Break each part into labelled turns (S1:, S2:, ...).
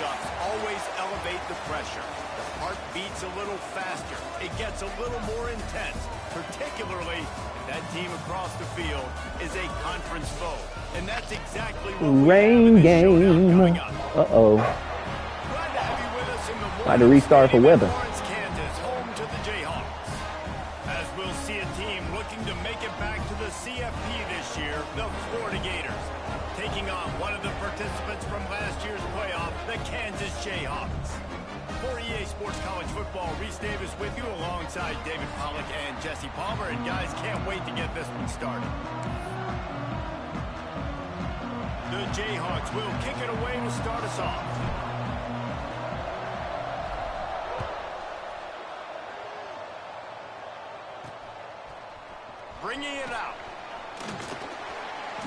S1: matchups always elevate the pressure. The heart beats a little faster. It gets a little more intense, particularly if that team across the field is a conference foe. And that's exactly what we have in this showdown coming up.
S2: Uh-oh.
S1: Glad to have you with us in the
S2: Had to restart for weather.
S1: Kansas, home to the Jayhawks. As we'll see a team looking to make it back to the CFP this year, the Florida Gators, taking on one of the participants from last year's playoff, the Kansas Jayhawks. For EA Sports College Football, Reese Davis with you alongside David Pollack and Jesse Palmer. And guys, can't wait to get this one started. The Jayhawks will kick it away to start us off. Bringing it out.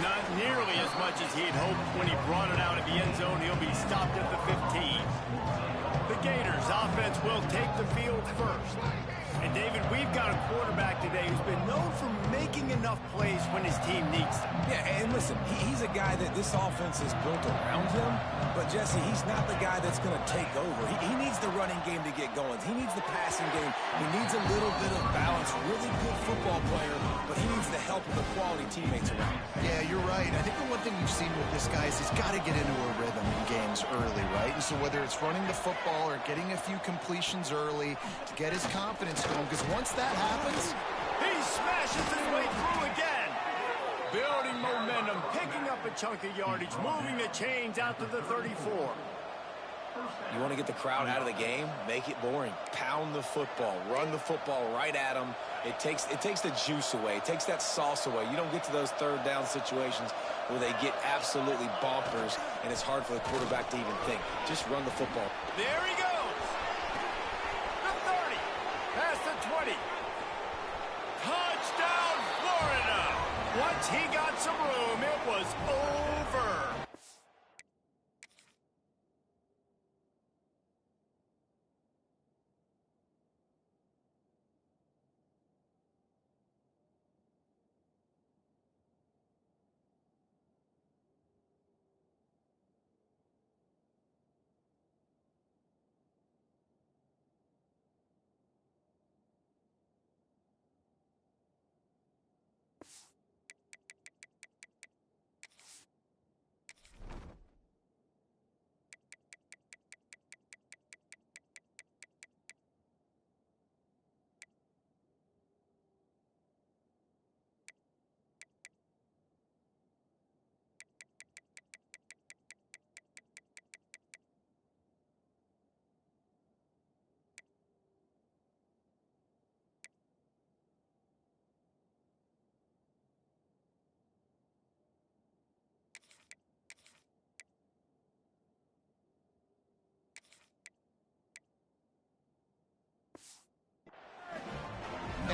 S1: Not nearly as much as he'd hoped when he brought it out of the end zone. He'll be stopped at the 15. The Gators offense will take the field first. And David, we've got a quarterback today who's been known for making enough plays when his team needs them.
S3: Yeah, and listen, he's a guy that this offense is built around him. But, Jesse, he's not the guy that's going to take over. He needs the running game to get going. He needs the passing game. He needs a little bit of balance. Really good football player, but he needs the help of the quality teammates around him.
S4: Yeah, you're right. I think the one thing you've seen with this guy is he's got to get into a rhythm in games early, right? And so whether it's running the football or getting a few completions early to get his confidence going, because once that happens,
S1: he smashes his way through again. Building momentum, picking up a chunk of yardage, moving the chains out to the 34.
S3: You want to get the crowd out of the game? Make it boring. Pound the football. Run the football right at them. It takes the juice away. It takes that sauce away. You don't get to those third down situations where they get absolutely bonkers, and it's hard for the quarterback to even think. Just run the football.
S1: There he goes. The 30. Past the 20. Touchdown, Florida. Once he got some room, it was over.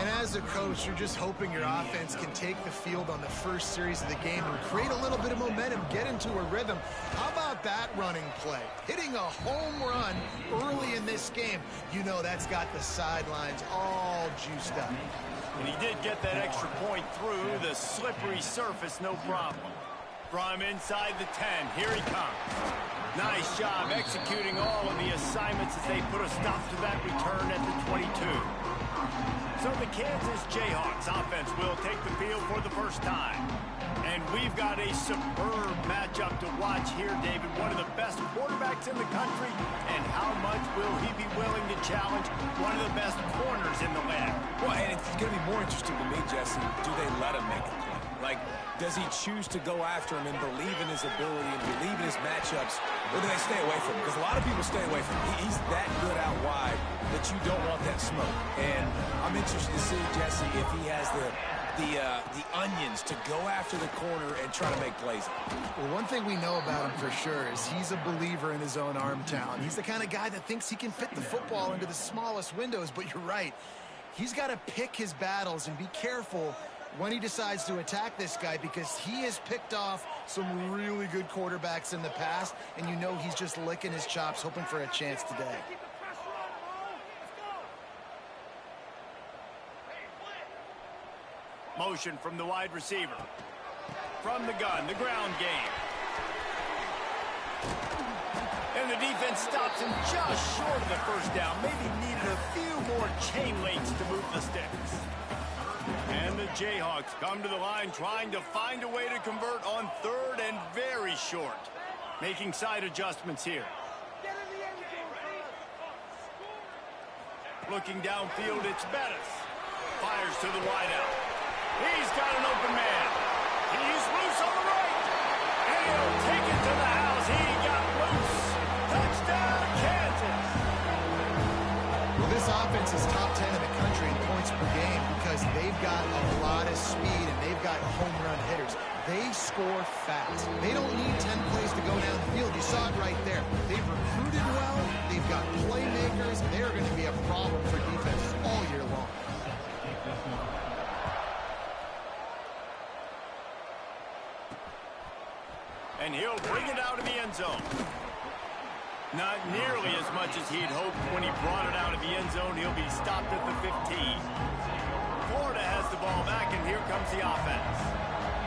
S4: and as a coach, you're just hoping your offense can take the field on the first series of the game and create a little bit of momentum, get into a rhythm. How about that running play? Hitting a home run early in this game. You know that's got the sidelines all juiced up.
S1: And he did get that extra point through the slippery surface, no problem. From inside the 10, here he comes. Nice job executing all of the assignments as they put a stop to that return at the 22. So the Kansas Jayhawks offense will take the field for the first time. And we've got a superb matchup to watch here, David. One of the best quarterbacks in the country. And how much will he be willing to challenge one of the best corners in the land?
S3: Well, and it's going to be more interesting to me, Jesse, do they let him make a play? Like, does he choose to go after him and believe in his ability and believe in his matchups, or do they stay away from him? Because a lot of people stay away from him. He's that good out wide that you don't want that smoke. And I'm interested to see, Jesse, if he has the onions to go after the corner and try to make plays.
S4: Well, one thing we know about him for sure is he's a believer in his own arm talent. He's the kind of guy that thinks he can fit the football into the smallest windows, but you're right. He's got to pick his battles and be careful when he decides to attack this guy, because he has picked off some really good quarterbacks in the past, and you know he's just licking his chops, hoping for a chance today.
S1: Motion from the wide receiver. From the gun, the ground game. And the defense stops him just short of the first down. Maybe needed a few more chain links to move the sticks. And the Jayhawks come to the line trying to find a way to convert on third and very short. Making side adjustments here. Looking downfield, it's Bettis. Fires to the wideout. He's got an open man. He's loose on the right. And he'll take it to the house. He got loose. Touchdown, Kansas.
S4: Well, this offense is top 10 in the country in points per game because they've got a lot of speed and they've got home run hitters. They score fast. They don't need 10 plays to go down the field. You saw it right there. They've recruited well. They've got playmakers. They're going to be a problem for defenses all year long.
S1: And he'll bring it out of the end zone. Not nearly as much as he'd hoped when he brought it out of the end zone. He'll be stopped at the 15. Florida has the ball back, and here comes the offense.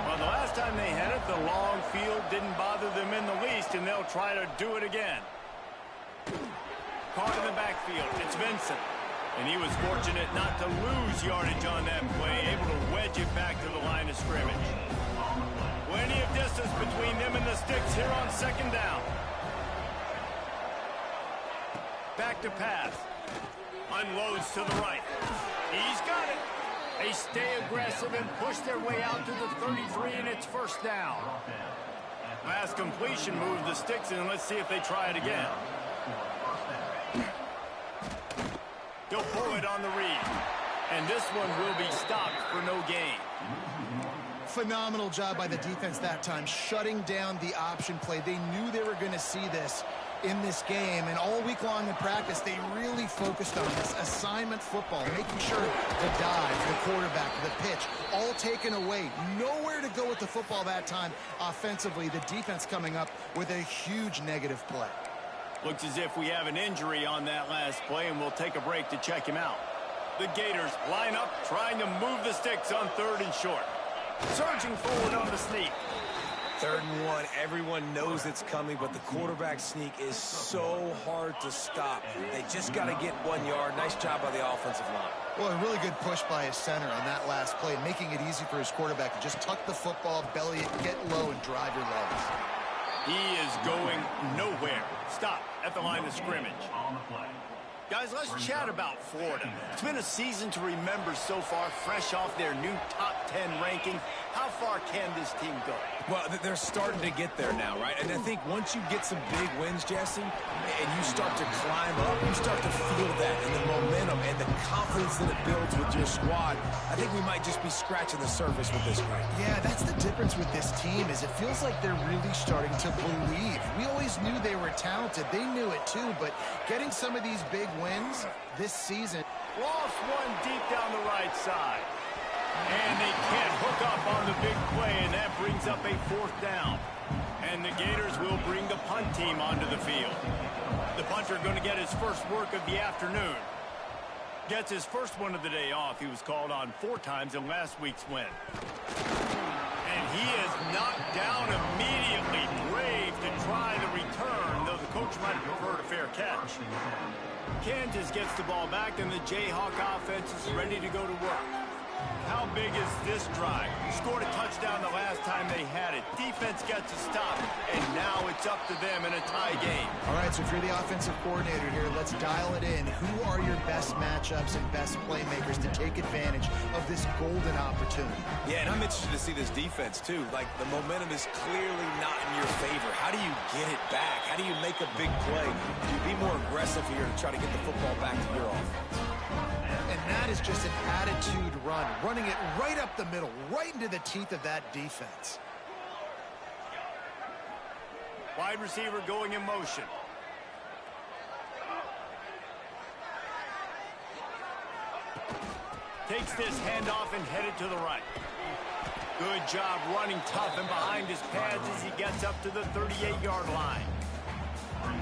S1: Well, the last time they had it, the long field didn't bother them in the least, and they'll try to do it again. Caught in the backfield. It's Vincent. And he was fortunate not to lose yardage on that play, able to wedge it back to the line of scrimmage. Plenty of distance between them and the sticks here on second down. Back to pass. Unloads to the right. He's got it. They stay aggressive and push their way out to the 33, and it's first down. Last completion moved the sticks, and let's see if they try it again. He'll pull it on the read. And this one will be stopped for no gain.
S4: Phenomenal job by the defense that time, shutting down the option play. They knew they were going to see this in this game, and all week long in practice, they really focused on this assignment football, making sure the dive, the quarterback, the pitch, all taken away. Nowhere to go with the football that time offensively. The defense coming up with a huge negative play.
S1: Looks as if we have an injury on that last play, and we'll take a break to check him out. The Gators line up, trying to move the sticks on third and short. Surging forward on the sneak.
S3: 3rd and 1, everyone knows it's coming, but the quarterback sneak is so hard to stop. They just got to get 1 yard. Nice job by the offensive line.
S4: Well, a really good push by his center on that last play, making it easy for his quarterback to just tuck the football, belly it, get low, and drive your legs.
S1: He is going nowhere. Stop at the line of scrimmage. Guys, let's chat about Florida. It's been a season to remember so far, fresh off their new top 10 ranking. How far can this team go?
S3: Well, they're starting to get there now, right? And I think once you get some big wins, Jesse, and you start to climb up, you start to feel that and the momentum and the confidence that it builds with your squad. I think we might just be scratching the surface with this group.
S4: Yeah, that's the difference with this team is it feels like they're really starting to believe. We always knew they were talented. They knew it too, but getting some of these big wins this season.
S1: Lost one deep down the right side. And they can't hook up on the big play, and that brings up a 4th down. And the Gators will bring the punt team onto the field. The punter going to get his first work of the afternoon. Gets his first one of the day off. He was called on 4 times in last week's win. And he is knocked down immediately. Brave to try the return, though the coach might have preferred a fair catch. Kansas gets the ball back, and the Jayhawk offense is ready to go to work. How big is this drive? Scored a touchdown the last time they had it. Defense gets a stop, and now it's up to them in a tie game.
S4: All right, so if you're the offensive coordinator here, let's dial it in. Who are your best matchups and best playmakers to take advantage of this golden opportunity?
S3: Yeah, and I'm interested to see this defense, too. Like, the momentum is clearly not in your favor. How do you get it back? How do you make a big play? Do you be more aggressive here to try to get the football back to your offense?
S4: And that is just an attitude run, running it right up the middle, right into the teeth of that defense.
S1: Wide receiver going in motion. Takes this handoff and headed to the right. Good job running tough and behind his pads as he gets up to the 38-yard line.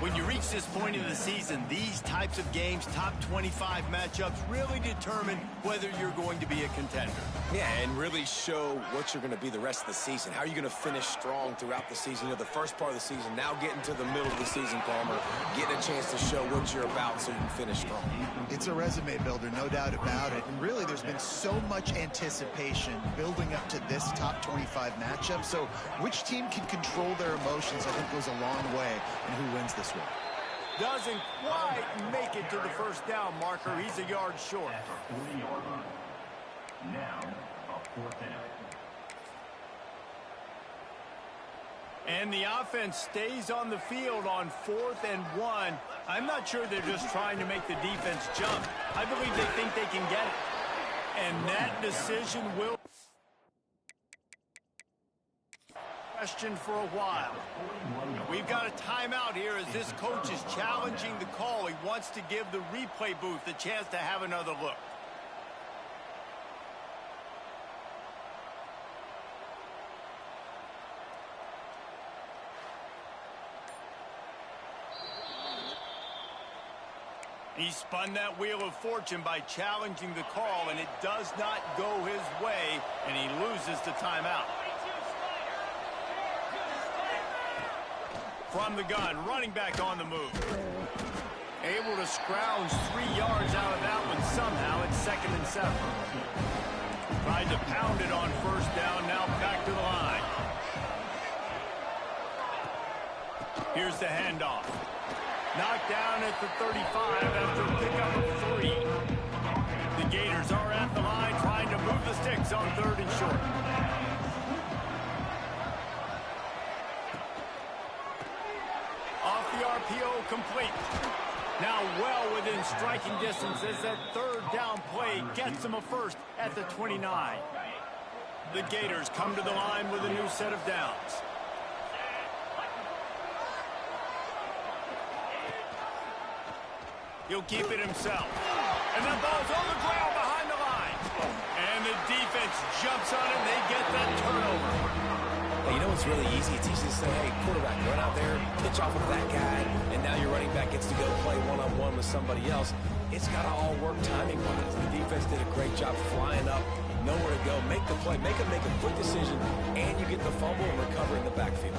S1: When you reach this point in the season, these types of games, top 25 matchups, really determine whether you're going to be a contender.
S3: Yeah, and really show what you're going to be the rest of the season. How are you going to finish strong throughout the season? You know, the first part of the season, now getting to the middle of the season, Palmer, getting a chance to show what you're about so you can finish strong.
S4: It's a resume builder, no doubt about it. And really, there's been so much anticipation building up to this top 25 matchup. So which team can control their emotions, I think, goes a long way in who wins this one.
S1: Doesn't quite make it to the first down marker. He's a yard short. Now, a 4th down. And the offense stays on the field on 4th and 1. I'm not sure they're just trying to make the defense jump. I believe they think they can get it. And that decision will question for a while. We've got a timeout here as this coach is challenging the call. He wants to give the replay booth a chance to have another look. He spun that wheel of fortune by challenging the call, and it does not go his way, and he loses the timeout. From the gun, running back on the move. Able to scrounge 3 yards out of that one somehow. It's 2nd and 7. Tried to pound it on 1st down, now back to the line. Here's the handoff. Knocked down at the 35 after a pickup of 3. The Gators are at the line trying to move the sticks on 3rd and short. Off the RPO, complete. Now well within striking distance as that 3rd down play gets them a first at the 29. The Gators come to the line with a new set of downs. He'll keep it himself. And the ball's on the ground behind the line. And the defense jumps on it. They get that turnover.
S3: Hey, you know what's really easy? It's easy to say, hey, quarterback, run out there, pitch off of that guy, and now your running back gets to go play one-on-one with somebody else. It's got to all work timing-wise. The defense did a great job flying up, nowhere to go, make the play, make a quick decision, and you get the fumble and recover in the backfield.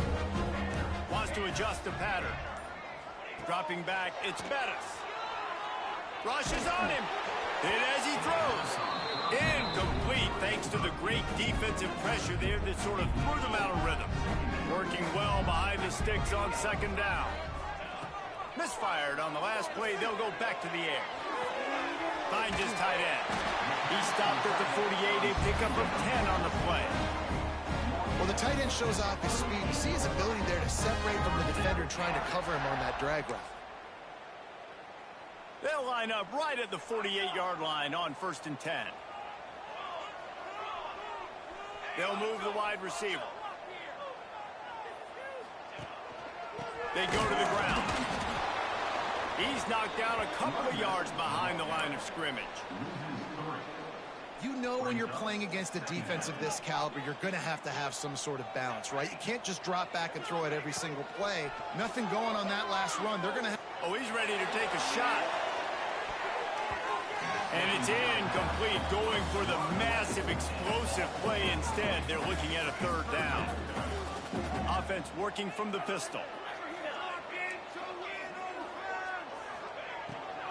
S1: Wants to adjust the pattern. Dropping back, it's Bettis. Rushes on him. Hit as he throws. Incomplete thanks to the great defensive pressure there that sort of threw them out of rhythm. Working well behind the sticks on 2nd down. Misfired on the last play. They'll go back to the air. Finds his tight end. He stopped at the 48, a pickup of 10 on the play.
S4: Well, the tight end shows off his speed. You see his ability there to separate from the defender trying to cover him on that drag route.
S1: They'll line up right at the 48-yard line on 1st and 10. They'll move the wide receiver. They go to the ground. He's knocked down a couple of yards behind the line of scrimmage.
S4: You know when you're playing against a defense of this caliber, you're going to have some sort of balance, right? You can't just drop back and throw it every single play. Nothing going on that last run. They're going to have...
S1: Oh, he's ready to take a shot. And it's incomplete, going for the massive explosive play instead. They're looking at a 3rd down. Offense working from the pistol.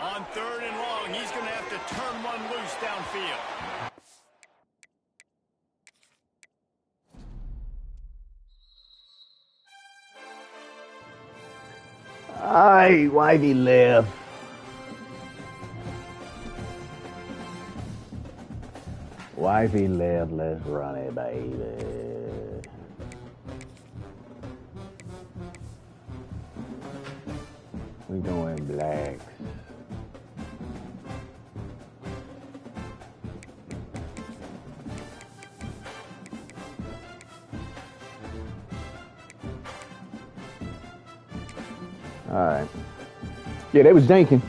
S1: On 3rd and long, he's going to have to turn one loose downfield.
S2: Aye, wifey left. Wifey left, let's run it, baby. We going black. All right. Yeah, they was janking.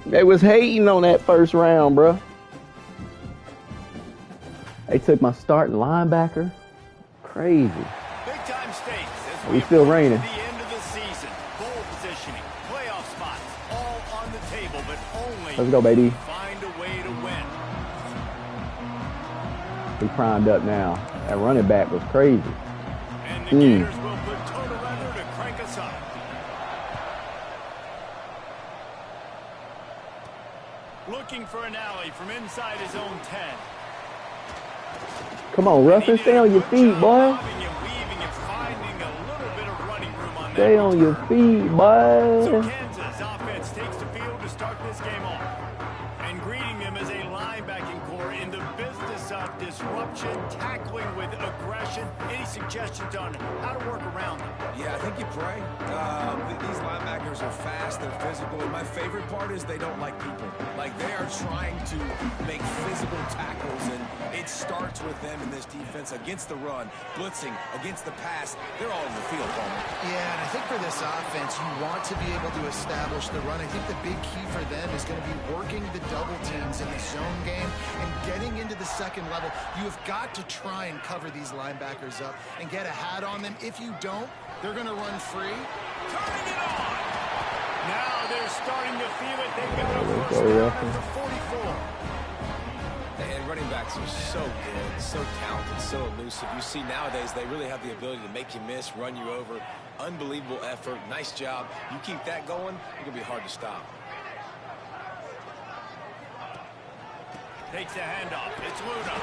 S2: They was hating on that first round, bro. They took my starting linebacker. Crazy.
S1: Big time stakes as
S2: we still raining.
S1: The end of the season. Bowl positioning.
S2: Let's go, baby.
S1: Find a way to win.
S2: We primed up now. That running back was crazy.
S1: And the Gators will put total runner to crank us up. Looking for an alley from inside his own 10.
S2: Come on, Ruffin, stay on your feet, boy. Stay on your feet, boy.
S1: So Kansas offense takes the field to start this game off. And greeting them as a linebacking core in the business of disruption, tackling with aggression. Any suggestions on how to work around them?
S3: Yeah, I think you pray. These linebackers are fast, they're physical, and my favorite part is they don't like people. Like, they are trying to make physical tackles, and it starts with them in this defense against the run, blitzing, against the pass. They're all in the field, Palmer.
S4: Yeah, and I think for this offense, you want to be able to establish the run. I think the big key for them is going to be working the double teams in the zone game and getting into the second level. You have got to try and cover these linebackers up and get a hat on them. If you don't, they're going to run free.
S1: Turning it on. Now they're starting to feel it. They've got a first down for 44.
S3: And running backs are so good, so talented, so elusive. You see nowadays they really have the ability to make you miss, run you over. Unbelievable effort. Nice job. You keep that going, it's going to be hard to stop.
S1: Takes a handoff. It's Luna.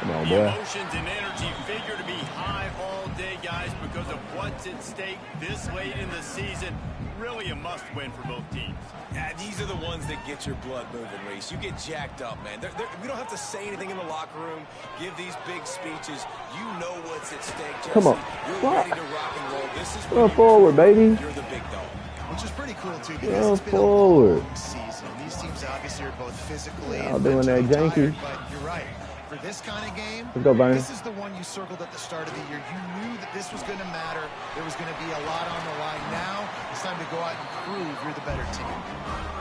S2: Come on,
S1: The
S2: boy.
S1: emotions and energy figure to be high all day, guys, because of what's at stake this late in the season. Really a must-win for both teams.
S3: Yeah, these are the ones that get your blood moving, Reese. You get jacked up, man. We don't have to say anything in the locker room, give these big speeches. You know what's at stake, Jesse.
S2: Come on.
S3: You're ready to rock and roll. This is
S2: Run forward, baby.
S3: You're the big dog.
S4: Which is pretty cool, too,
S2: Run
S4: because it's been
S2: forward.
S4: a long season. These teams obviously are both physically
S2: Y'all
S4: and
S2: doing that
S4: mentally
S2: janky.
S4: tired, but you're right. For this kind of game,
S2: Let's go, Bernie.
S4: this is the one you circled at the start of the year. You knew that this was going to matter. There was going to be a lot on the line. Now it's time to go out and prove you're the better team.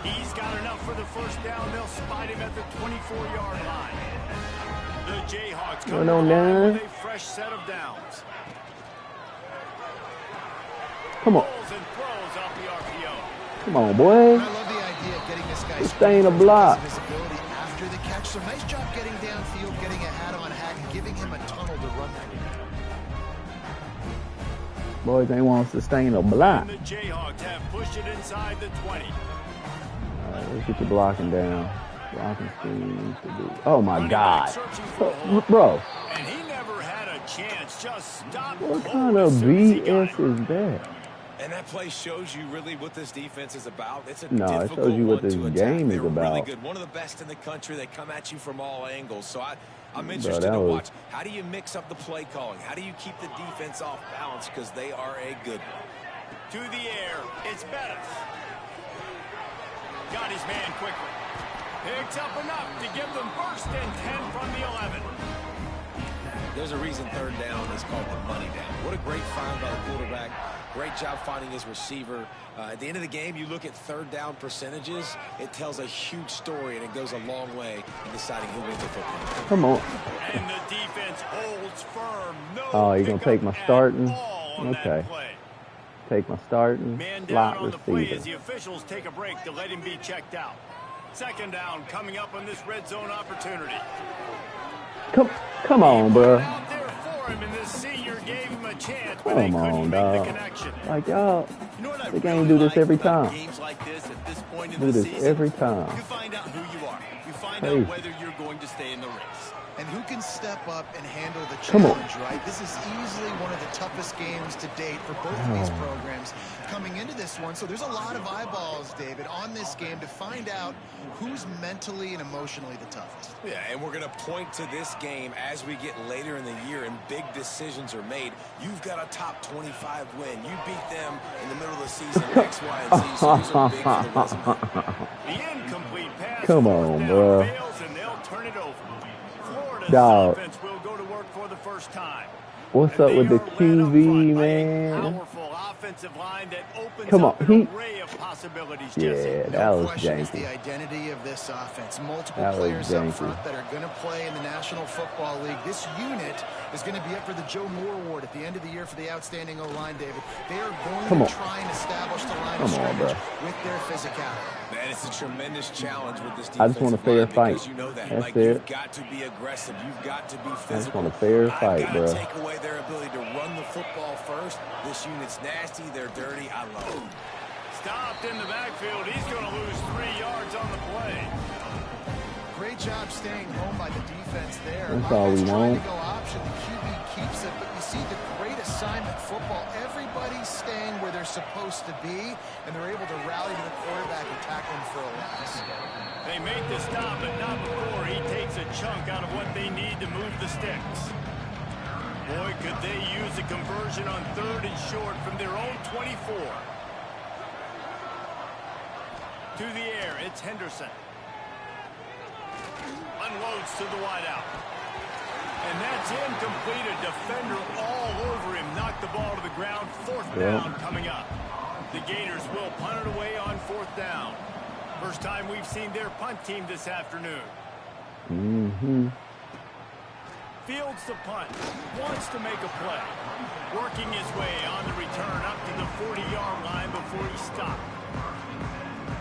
S1: He's got enough for the first down. They'll spot him at the 24-yard line. The Jayhawks come
S2: on now.
S1: with a fresh set of downs.
S2: Come on.
S1: Pulls and throws off the RPO.
S2: Come on, boy.
S4: I love the idea of getting this guy
S2: Sustain a
S4: screened
S2: block.
S4: because of his ability after the catch. So nice job getting downfield, getting a hat on Hack, and giving him a tunnel to run that.
S2: Boys ain't want to sustain a block.
S1: And the Jayhawks have pushed it inside the 20.
S2: Let's get your blocking down. Blocking seems to be. Oh my
S1: Running
S2: God,
S1: back searching for a hole.
S2: bro!
S1: And he never had a chance. Just stopped
S2: What
S1: cold
S2: kind of
S1: as soon as he got
S2: BS
S1: it.
S2: is that?
S3: And that play shows you really what this defense is about. It's a
S2: No, it
S3: difficult
S2: shows you what
S3: one
S2: this
S3: to attack.
S2: game is
S3: They're really
S2: about.
S3: good. One of the best in the country. They come at you from all angles. So I'm
S2: Bro,
S3: interested
S2: that
S3: to
S2: was-
S3: watch. How do you mix up the play calling? How do you keep the defense off balance? Because they are a good one.
S1: To the air, it's Bettis. Got his man quickly. Picks up enough to give them first and 10 from the 11.
S3: There's a reason third down is called the money down. What a great find by the quarterback. Great job finding his receiver. At the end of the game, you look at third down percentages. It tells a huge story, and it goes a long way in deciding who wins the football.
S2: Come on.
S1: And the defense holds firm. No
S2: Oh, you gonna take my
S1: pickup at
S2: starting?
S1: all on
S2: Okay.
S1: that play.
S2: Take my starting
S1: Man down
S2: slot
S1: on the play as
S2: receiver.
S1: the officials take a break to let him be checked out. Second down coming up on this red zone opportunity.
S2: Come on, bro.
S1: Out there for him, and this senior gave him a chance, but
S2: Come
S1: they couldn't
S2: on,
S1: make
S2: dog.
S1: the connection.
S2: Like y'all,
S1: You know what I
S2: they can't
S1: really
S2: do this
S1: like
S2: every
S1: about
S2: time.
S1: games like this at this point in
S2: Do
S1: the
S2: this
S1: season?
S2: every time.
S1: You find out who you are. You find
S2: Crazy.
S1: out whether you're going to stay in the race.
S4: And who can step up and handle the
S2: Come on.
S4: challenge, right? This is easily one of the toughest games to date for both of these programs coming into this one. So there's a lot of eyeballs, David, on this game to find out who's mentally and emotionally the toughest.
S3: Yeah, and we're going to point to this game as we get later in the year and big decisions are made. You've got a top 25 win. You beat them in the middle of the season, X, Y, and Z. So these are big for the resume.
S1: The incomplete pass.
S2: Come
S1: fourth
S2: on,
S1: down
S2: bro.
S1: fails, and they'll turn it over. Florida's
S2: Dog.
S1: offense will go to work for the first time.
S2: What's
S1: And
S2: up
S1: they
S2: with the
S1: are led up
S2: QB,
S1: front by a
S2: man?
S1: powerful offensive line that opens
S2: Come
S1: up
S2: on,
S1: an array of possibilities, Jesse.
S2: Yeah, that
S4: No
S2: was
S4: question, it's
S2: janky.
S4: the identity of this offense. Multiple
S2: That was
S4: players up
S2: janky.
S4: front that are going to play in the National Football League. This unit is going to be up for the Joe Moore Award at the end of the year for the outstanding O-line, David. They are going
S2: Come
S4: to
S2: on.
S4: try and establish the line of
S2: Come on,
S4: scrimmage
S2: bro.
S4: with their physicality.
S3: Man, it's a tremendous challenge with this defensive
S2: I just want a fair
S3: line because
S2: fight.
S3: you know that.
S2: That's
S3: Like,
S2: it.
S3: you've got to be aggressive. You've got to be physical.
S2: I just want a fair fight,
S3: I've
S2: bro.
S3: got to take away their ability to run the football first. This unit's nasty. They're dirty. I love them.
S1: Stopped in the backfield. He's going to lose 3 yards on the play.
S4: Great job staying home by the defense there.
S2: That's all we
S4: Offense trying
S2: want.
S4: to go option. The QB keeps it, but you see the great assignment football. Everybody's staying where they're supposed to be, and they're able to rally to the quarterback and tackle him for a loss.
S1: They make the stop, but not before he takes a chunk out of what they need to move the sticks. Boy, could they use a conversion on 3rd and short from their own 24. To the air, it's Henderson. Unloads to the wideout. And that's incomplete. A defender all over him. Knocked the ball to the ground. 4th down coming up. The Gators will punt it away on 4th down. First time we've seen their punt team this afternoon.
S2: Mm-hmm.
S1: Fields the punt. Wants to make a play. Working his way on the return up to the 40-yard line before he stopped.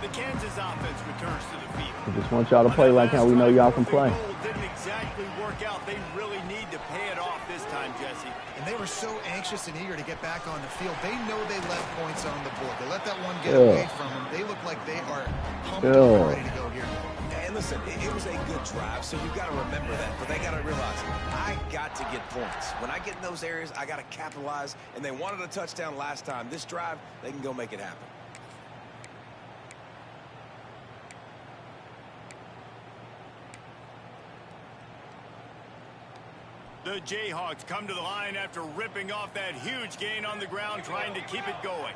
S1: The Kansas offense returns to the field.
S2: I just want y'all to play like how we know y'all can play.
S1: Didn't exactly work out. They really need to pay it off this time, Jesse.
S4: And they were so anxious and eager to get back on the field. They know they left points on the board. They let that one get away from them. They look like they are pumped and ready to go here.
S3: And listen, it was a good drive, so you've got to remember that. But they got to realize, I got to get points. When I get in those areas, I got to capitalize. And they wanted a touchdown last time. This drive, they can go make it happen.
S1: The Jayhawks come to the line after ripping off that huge gain on the ground, trying to keep it going.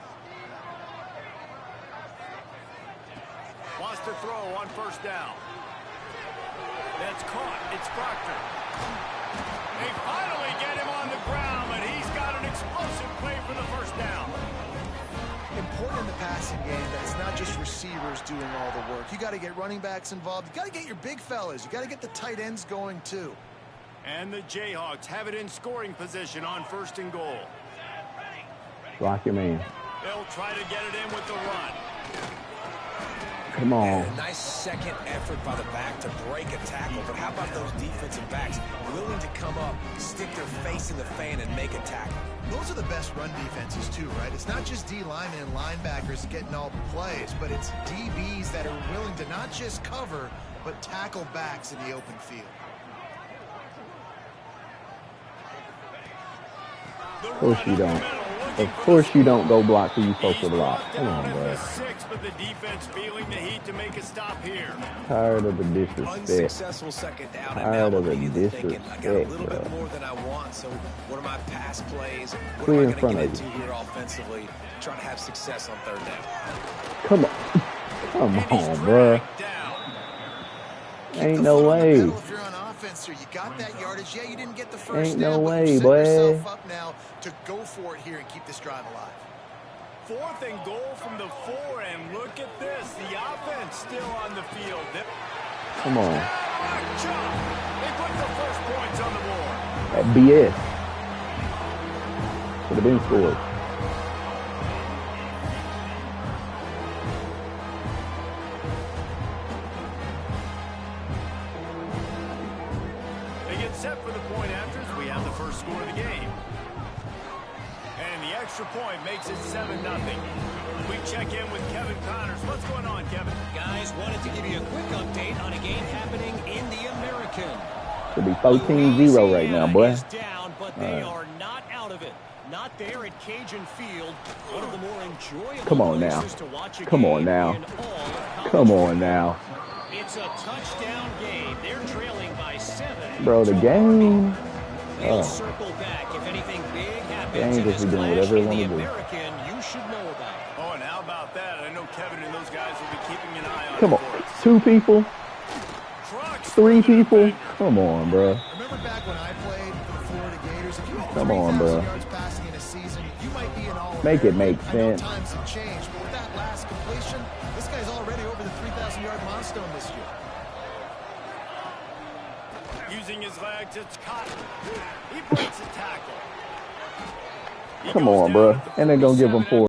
S1: Wants to throw on 1st down. That's caught. It's Proctor. They finally get him on the ground, but he's got an explosive play for the 1st down.
S4: Important in the passing game that it's not just receivers doing all the work. You got to get running backs involved. You got to get your big fellas. You got to get the tight ends going too.
S1: And the Jayhawks have it in scoring position on 1st and goal.
S2: Block your man.
S1: They'll try to get it in with the run.
S2: Come on.
S3: And a nice second effort by the back to break a tackle. But how about those defensive backs willing to come up, stick their face in the fan, and make a tackle?
S4: Those are the best run defenses too, right? It's not just D linemen and linebackers getting all the plays, but it's DBs that are willing to not just cover, but tackle backs in the open field.
S2: Of course you don't. Of course you don't go block who you supposed to block. Come on, bro.
S1: But the defense feeling the heat to make a stop here.
S2: Tired of the disrespect.
S3: Unsuccessful 2nd down.
S2: Tired of the
S3: Thinking, I got a little
S2: disrespect,
S3: bit more than I want, so what are my pass plays? What
S2: Clear
S3: am
S2: in
S3: I
S2: front
S3: going
S2: of
S3: to get
S2: you.
S3: into here offensively? Try to have success on 3rd down.
S2: Come on. Come on, bro. Ain't no way.
S4: If you're on offense here, you got that yardage. Yeah, you didn't get the 1st
S2: Ain't
S4: down,
S2: no
S4: but
S2: way,
S4: you set
S2: boy.
S4: yourself up now to go for it here and keep this drive alive.
S1: 4th and goal from the 4, and look at this. The offense still on the field.
S2: Come on.
S1: They put the 1st points on the board.
S2: That BS. Should have been scored.
S1: They get set for the point after as we have the 1st score of the game. And the extra point makes it 7-0. We check in with Kevin Connors. What's going on, Kevin?
S5: Guys, wanted to give you a quick update on a game happening in the American.
S2: Should be 14-0 right now, boy.
S5: Is down, but they are not out of it. Not there at Cajun Field. One of the more enjoyable
S2: Come on now.
S5: places to watch a
S2: Come
S5: game
S2: on now.
S5: in all of college
S2: Come on now.
S5: It's a touchdown game. They're trailing by 7.
S2: Bro, the game.
S5: We'll circle back if anything big happens
S2: They
S5: in
S2: ain't just
S5: this
S2: be doing
S5: clash
S2: whatever they
S5: in the
S2: wanna do.
S5: American. You should know about.
S1: Oh, and how about that? I know Kevin and those guys will be keeping an eye on
S2: Come
S1: it
S2: on.
S1: for us.
S2: 2 people.
S1: Trucks
S2: 3
S1: for the
S2: people.
S1: defender.
S2: Come on, bro.
S4: Remember back when I played for the Florida Gators? If you had
S2: Come on,
S4: 3,000
S2: bro.
S4: yards passing in a season, you might be an all
S2: Make it make
S4: I know
S2: sense.
S4: times have changed, but with that last completion, this guy's already over the 3,000-yard milestone this year.
S1: Using his legs, it's Cotton. He breaks the tackle.
S2: Come on, bro. And they're going to give him 4.